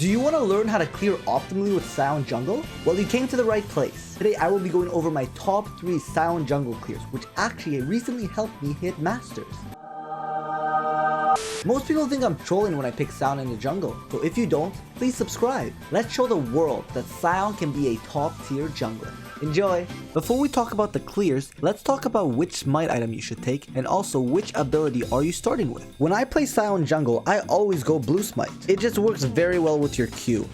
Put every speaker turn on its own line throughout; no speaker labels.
Do you want to learn how to clear optimally with Sion Jungle? Well, you came to the right place. Today I will be going over my top 3 Sion Jungle clears, which actually recently helped me hit Masters. Most people think I'm trolling when I pick Sion in the jungle, so if you don't, please subscribe. Let's show the world that Sion can be a top tier jungler. Enjoy! Before we talk about the clears, let's talk about which Smite item you should take and also which ability are you starting with. When I play Sion Jungle, I always go Blue Smite. It just works very well with your Q.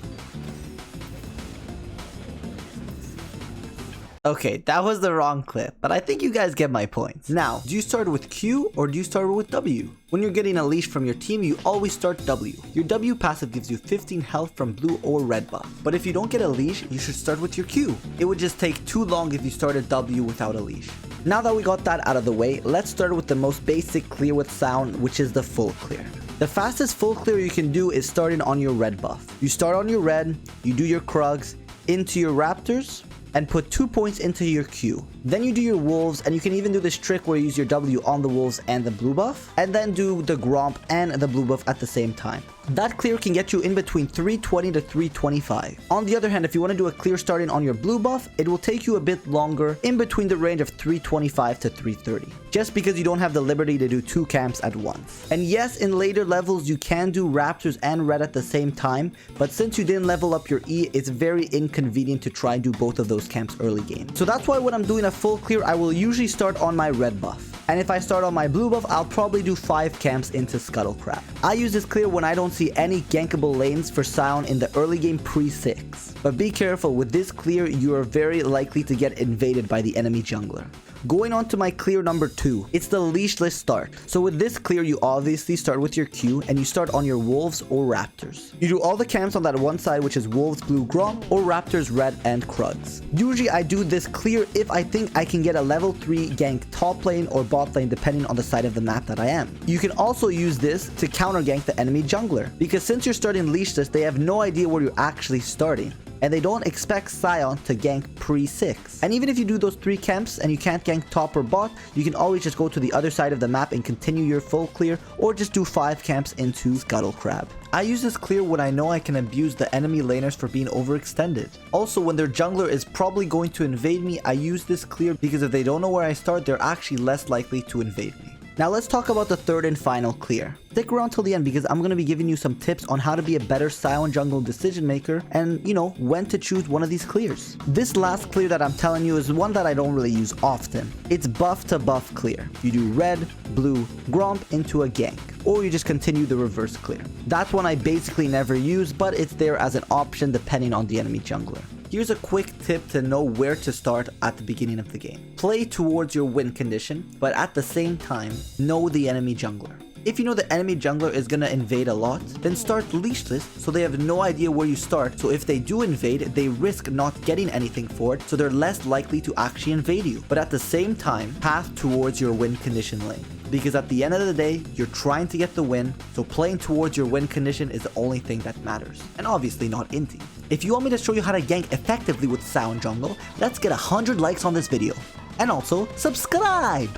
Okay, that was the wrong clip, but I think you guys get my point. Now, do you start with Q or do you start with W? When you're getting a leash from your team, you always start W. Your W passive gives you 15 health from blue or red buff. But if you don't get a leash, you should start with your Q. It would just take too long if you started W without a leash. Now that we got that out of the way, let's start with the most basic clear with Sion, which is the full clear. The fastest full clear you can do is starting on your red buff. You start on your red, you do your Krugs, into your Raptors, and put 2 points into your Q. Then you do your wolves, and you can even do this trick where you use your W on the wolves and the blue buff, and then do the Gromp and the blue buff at the same time. That clear can get you in between 320 to 325. On the other hand, if you want to do a clear starting on your blue buff, it will take you a bit longer, in between the range of 325 to 330, just because you don't have the liberty to do 2 camps at once. And yes, in later levels you can do Raptors and red at the same time, but since you didn't level up your E, it's very inconvenient to try and do both of those camps early game. So that's why when I'm doing a full clear, I will usually start on my red buff. And if I start on my blue buff, I'll probably do 5 camps into Scuttle Crab. I use this clear when I don't see any gankable lanes for Sion in the early game pre-6. But be careful, with this clear, you are very likely to get invaded by the enemy jungler. Going on to my clear number 2, it's the leashless start. So with this clear, you obviously start with your Q and you start on your wolves or Raptors. You do all the camps on that one side, which is wolves, blue, Gromp, or Raptors, red, and Krugs. Usually I do this clear if I think I can get a level 3 gank top lane or bot lane depending on the side of the map that I am. You can also use this to counter gank the enemy jungler, because since you're starting leashless, they have no idea where you're actually starting, and they don't expect Sion to gank pre-6. And even if you do those 3 camps and you can't gank top or bot, you can always just go to the other side of the map and continue your full clear, or just do 5 camps into Scuttle Crab. I use this clear when I know I can abuse the enemy laners for being overextended. Also, when their jungler is probably going to invade me, I use this clear because if they don't know where I start, they're actually less likely to invade me. Now let's talk about the third and final clear. Stick around till the end because I'm going to be giving you some tips on how to be a better Sion Jungle decision maker and, when to choose one of these clears. This last clear that I'm telling you is one that I don't really use often. It's buff to buff clear. You do red, blue, Gromp into a gank, or you just continue the reverse clear. That one I basically never use, but it's there as an option depending on the enemy jungler. Here's a quick tip to know where to start at the beginning of the game. Play towards your win condition, but at the same time, know the enemy jungler. If you know the enemy jungler is gonna invade a lot, then start leashless so they have no idea where you start, so if they do invade, they risk not getting anything for it, so they're less likely to actually invade you. But at the same time, path towards your win condition lane. Because at the end of the day, you're trying to get the win, so playing towards your win condition is the only thing that matters. And obviously not inting. If you want me to show you how to gank effectively with Sion Jungle, let's get 100 likes on this video. And also, subscribe!